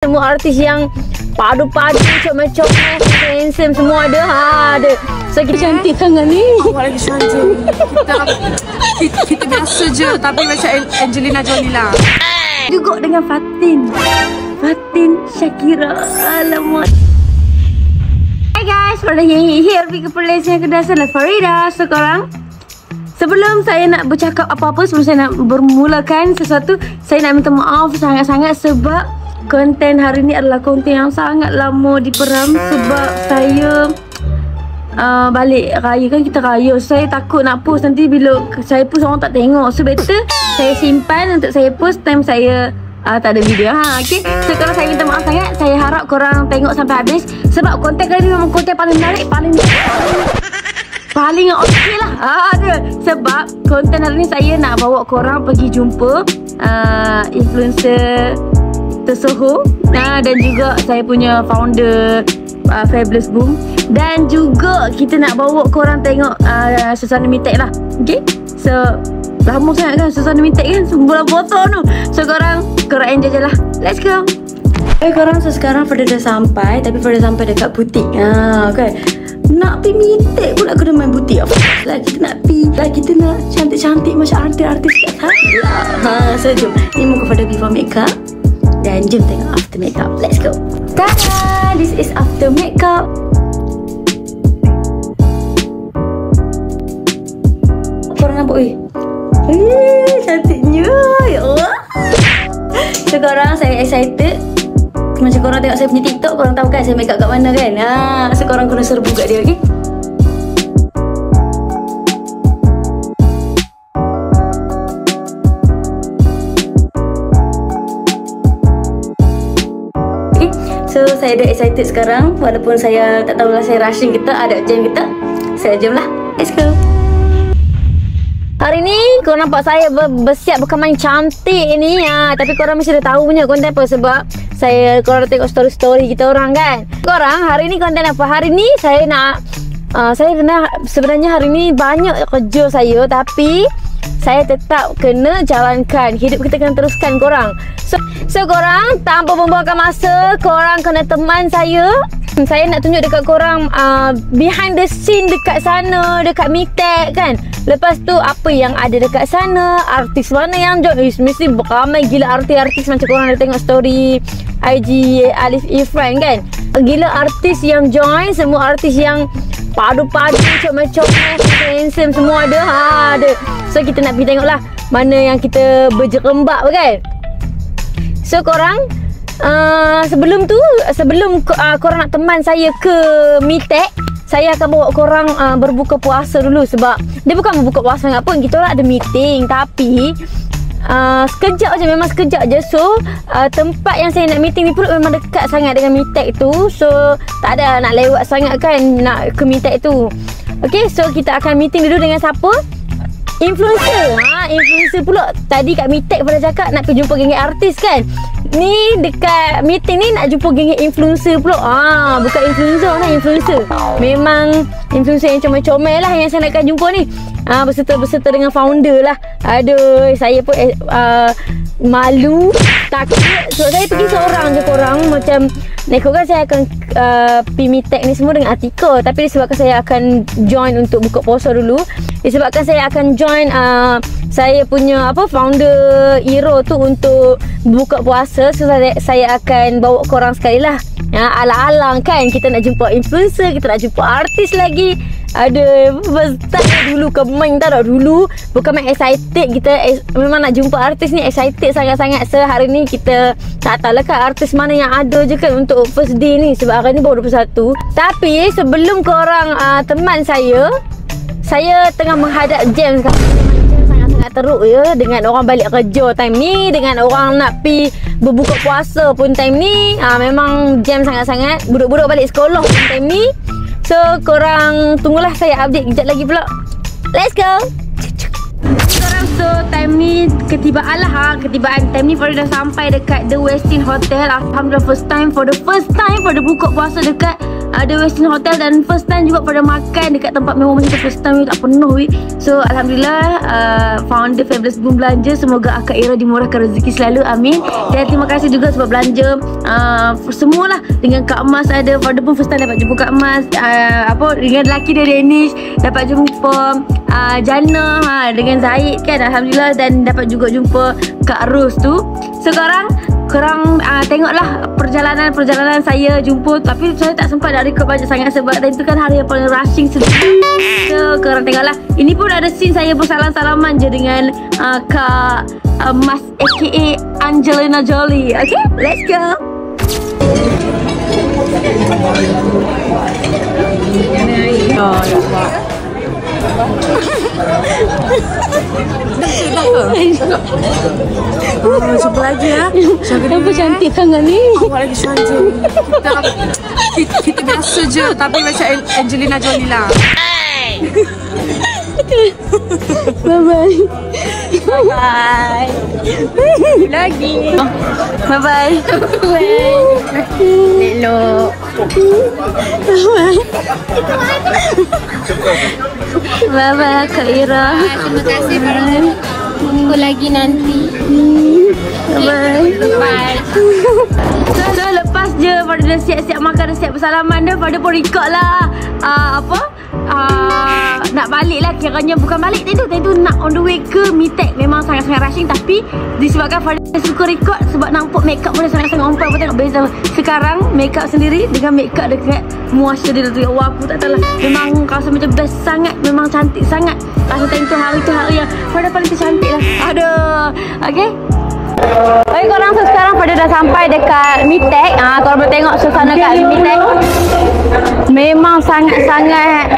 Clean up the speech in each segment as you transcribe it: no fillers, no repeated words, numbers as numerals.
Semua artis yang padu-padu, comel-comel, handsome semua ada. Ada. So kita cantik sangat ni. Awak lagi cantik. Kita biasa je, tapi macam Angelina Jolie lah. Juga dengan Fatin Shakira. Alamak. Hai guys, pada yang here pergi ke perlesian kedai lah Farida. So korang, sebelum saya nak bercakap apa-apa, sebelum saya nak bermulakan sesuatu, saya nak minta maaf sangat-sangat sebab konten hari ni adalah konten yang sangat lama diperam sebab saya balik raya kan, kita raya. So, saya takut nak post nanti bila saya post orang tak tengok. So better saya simpan untuk saya post time saya tak ada video. Okay. So kalau saya minta maaf sangat, saya harap korang tengok sampai habis sebab konten kali ni memang konten paling menarik, paling okey lah. Sebab konten hari ni saya nak bawa korang pergi jumpa influencer tersohor dan juga saya punya founder Fabulous Boom, dan juga kita nak bawa korang tengok Susana Mitek lah. Okay. So lama sangat kan Susana Mitek kan, sebulan potong tu. So korang enjoy je lah. Let's go. Korang, so sekarang Farida dah sampai, tapi Farida sampai dekat butik. Okay. Nak pergi Mitek pula kena main butik. Lah kita nak pergi, lah kita nak cantik-cantik macam artis-artis kat sana. So jom. Ni muka Farida before makeup. Dan jom tengok after makeup. Let's go. Tada! This is after makeup. Korang nampak cantiknya. Ya Allah. So korang, saya excited. Macam korang tengok saya punya TikTok, korang tahu kan saya makeup kat mana kan. So korang kena serbu kat dia, okay? So saya dah excited sekarang. Walaupun saya tak tahulah saya rushing kita, ada jam kita. Saya jom lah. Let's go. Hari ni korang nampak saya bersiap berkemang cantik ni. Tapi korang mesti dah tahu punya konten apa. Sebab korang dah tengok story-story kita orang kan. Korang hari ni konten apa? Hari ni saya nak sebenarnya hari ni banyak kerja saya, tapi saya tetap kena jalankan. Hidup kita kena teruskan korang. So korang, tanpa membuangkan masa, korang kena teman saya. Saya nak tunjuk dekat korang behind the scene dekat sana, dekat Mitek kan. Lepas tu apa yang ada dekat sana, artis mana yang join. Mesti ramai gila artis-artis macam korang dah tengok story IG Alif Ifran kan. Gila artis yang join, semua artis yang padu-padu, comel-comel, handsome semua ada. Ada. So kita nak pergi tengok lah mana yang kita berjerembak kan. So korang, sebelum korang nak teman saya ke Mitek, saya akan bawa korang berbuka puasa dulu. Sebab dia bukan berbuka puasa sangat pun, kita orang ada meeting. Tapi sekejap je, memang sekejap je. So tempat yang saya nak meeting ni pun memang dekat sangat dengan Mitek tu. So tak ada nak lewat sangat kan nak ke Mitek tu. Okay, so kita akan meeting dulu dengan siapa? Influencer. Influencer pula. Tadi kat Mitek pada cakap nak pergi jumpa geng artis kan. Ni dekat meeting ni nak jumpa geng influencer pula. Bukan influencer lah, influencer. Memang influencer yang comel-comel lah yang saya nakkan jumpa ni. Berserta dengan founder lah. Aduh, saya pun malu, takut. So saya pergi seorang je korang. Macam kan saya akan pergi Mitek ni semua dengan Atika. Tapi disebabkan saya akan join untuk buka puasa dulu, disebabkan saya akan join saya punya founder Iro tu untuk buka puasa. So saya akan bawa korang sekali lah. Alang-alang kan, kita nak jumpa influencer, kita nak jumpa artis lagi. Ada tak dulu main tak ada dulu. Bukan main excited, kita memang nak jumpa artis ni, excited sangat-sangat. So hari ni kita tak tahulah kan artis mana yang ada je kan untuk first day ni. Sebab hari ni baru 21. Tapi sebelum korang teman saya tengah menghadap jam sekarang. Sangat teruk ya, dengan orang balik kerja time ni, dengan orang nak pi berbuka puasa pun time ni. Memang jam sangat-sangat. Budak-budak balik sekolah pun time ni. So korang tunggulah saya update kejap lagi pula. Let's go. Korang, so time ni ketibaan time ni Farida dah sampai dekat The Westin Hotel. Alhamdulillah, for the first time Farida buka puasa dekat ada Westin Hotel dan first time juga pada makan dekat tempat mewah macam tu. First time tak penuh weh. So alhamdulillah founder Fabulous Boom belanja, semoga Akak Ira dimurahkan rezeki selalu, amin. Dan terima kasih juga sebab belanja semualah. Dengan Kak Mas ada, founder pun first time dapat jumpa Kak Mas, dengan lelaki dia Danish dapat jumpa Jana dengan Zaid kan, alhamdulillah. Dan dapat juga jumpa Kak Ros tu. So korang tengoklah perjalanan saya jumpa, tapi saya tak sempat nak record banyak sangat sebab tadi tu kan hari yang paling rushing sedikit. So korang tengoklah. Ini pun ada scene saya bersalam-salaman je dengan Kak Mas aka Angelina Jolie. Okay, let's go. Jumpa lagi ya. Kenapa cantik sangat ni? Awak lagi cantik. Kita biasa je, tapi macam Angelina Jolie lah. Bye-bye. Bye. Lagi. Bye-bye. Hello. Bye-bye Kak Ira. Terima kasih banyak. Jumpa lagi nanti. Bye. Bye. So lepas je pada dah siap-siap makan, dah siap bersalaman dah, pada pun record lah nak balik lah, kiranya bukan balik tadi tu nak on the way ke Mitek. Memang sangat-sangat rushing, tapi disebabkan Fadil suka record sebab nampak makeup pun dah sangat-sangat on point. Tengok beza sekarang makeup sendiri dengan makeup dekat muasya dia tu. Wah, aku tak tahu lah, memang rasa macam best sangat, memang cantik sangat. Rasa time tu hari yang Fadil paling cantik lah. Aduh. Okay. Okay korang, so sekarang Fadil dah sampai dekat Mitek. Korang boleh tengok suasana kat Mitek. Memang sangat-sangat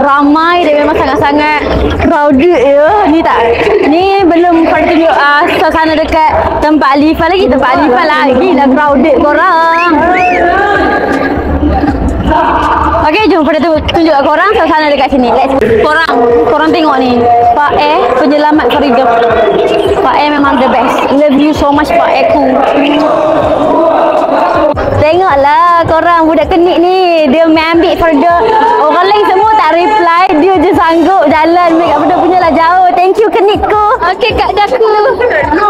ramai dan memang sangat-sangat crowded ya. Ni tak, ni belum Fadil tunjuk suasana dekat tempat Alifah lagi. Tempat Alifah lagi dah crowded korang. Okay, jom Fadil tunjuk kat korang suasana dekat sini. Let's korang tengok ni, Pak penyelamat koridor. Pak memang the best. Love you so much Pak ku. Tengoklah korang, budak kenik ni dia ambil Fadil. Orang lain semua tak reply, dia je sanggup jalan make up Fadil punya lah jauh. Thank you kenikku. Okay Kak Daku.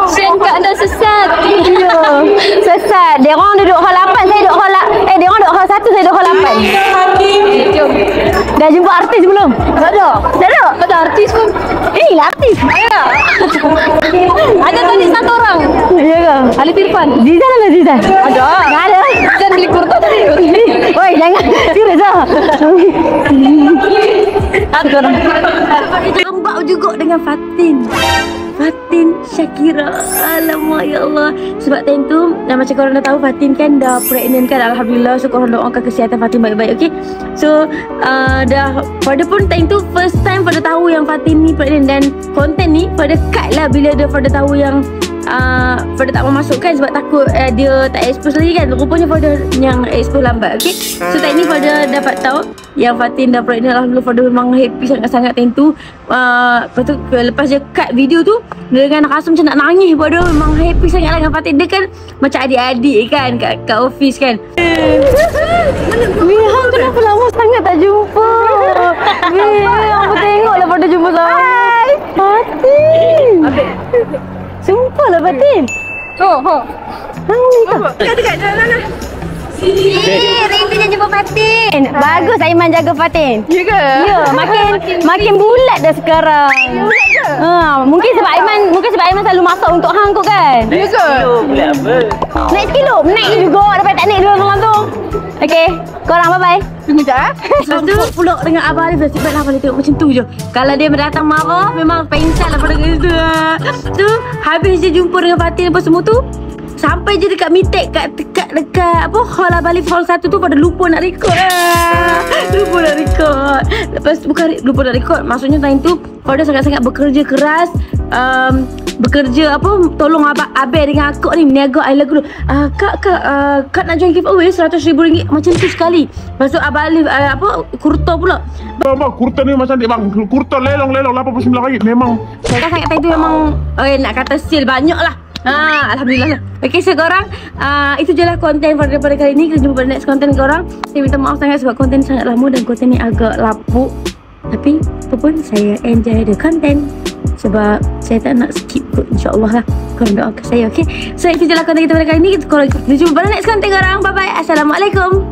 Sian Kak dah sesat. Ya, sesat. Dia orang duduk hall 8, saya duduk hall dia orang duduk hall 1, saya duduk hall 8. Jom. Dah jumpa artis belum? Tak ada. Tak ada? Tak ada artis pun. Lah artis. Ya. Ada tadi satu orang. Ya ke? Ali Tirfan. Zizan ada Zizan? Ada. Tak ada. Zizan beli kurta tadi. Oi, jangan. Serius lah. Ada orang. Lembab juga dengan Fatin Syakira. Alamak ya Allah. Sebab time tu macam korang dah tahu, Fatin kan dah pregnant kan, alhamdulillah. So korang doakan kesihatan Fatin baik-baik. Okay. So pada pun time tu first time pada tahu yang Fatin ni pregnant. Dan konten ni pada cut lah bila pada tahu yang pada tak memasukkan sebab takut dia tak expose lagi kan. Rupanya pada yang expose lambat. Okay. So time ni pada dapat tahu yang Fatin dah pregnant, alhamdulillah. Pada memang happy sangat-sangat time tu. Lepas tu lepas dia cut video tu, dia dengan rasa macam nak nangis. Pada memang happy sangat lah dengan Fatin. Dia kan macam adik-adik kan kat office kan. Hang kenapa lama sangat tak jumpa? Apa tengoklah pada jumpa sama. Hai Fatin. Sumpah lah Fatin. Hang ni ke? Dekat jalan lah. Rindu je jumpa Fatin. Bagus Aiman jaga Fatin. Ya ke? Ya, makin bulat dah sekarang. Bulat ke? Mungkin sebab Aiman selalu masak untuk hang kot kan? Ya ke? Bulat apa? Naik sekilo. Naik juga. Dapat tak naik dua orang tu. Okay, korang bye-bye. Tunggu sekejap. Lepas tu pulak dengan Abang Arif. Nasib baiklah Abang tengok macam tu je. Kalau dia datang marah, memang pengsan lah pada situ. Tu habis je jumpa dengan Fatin apa semua tu. Sampai je dekat Mitek, dekat hall Abang Alif hall 1 tu pada lupa nak record lah. Lupa nak record. Lepas tu bukan lupa nak record, maksudnya time tu pada sangat-sangat bekerja keras. Bekerja tolong Abel dengan akak ni meniaga air lagu tu. Kak nak join giveaway RM100,000 macam tu sekali. Lepas tu Abang Alif kurta pula. Abang, kurta ni macam ni bang. Kurta lelong RM89. Memang saya sangat time tu memang nak kata sale banyak lah. Alhamdulillah lah. Okay, so korang itu je lah konten pada kali ni. Kita jumpa pada next konten korang. Saya minta maaf sangat sebab konten sangat lama dan konten ni agak lapuk. Tapi apa pun saya enjoy the content sebab saya tak nak skip kot. InsyaAllah lah korang doakan saya, okay? So itu je lah konten kita pada kali ni. Kita jumpa pada next konten korang. Bye bye. Assalamualaikum.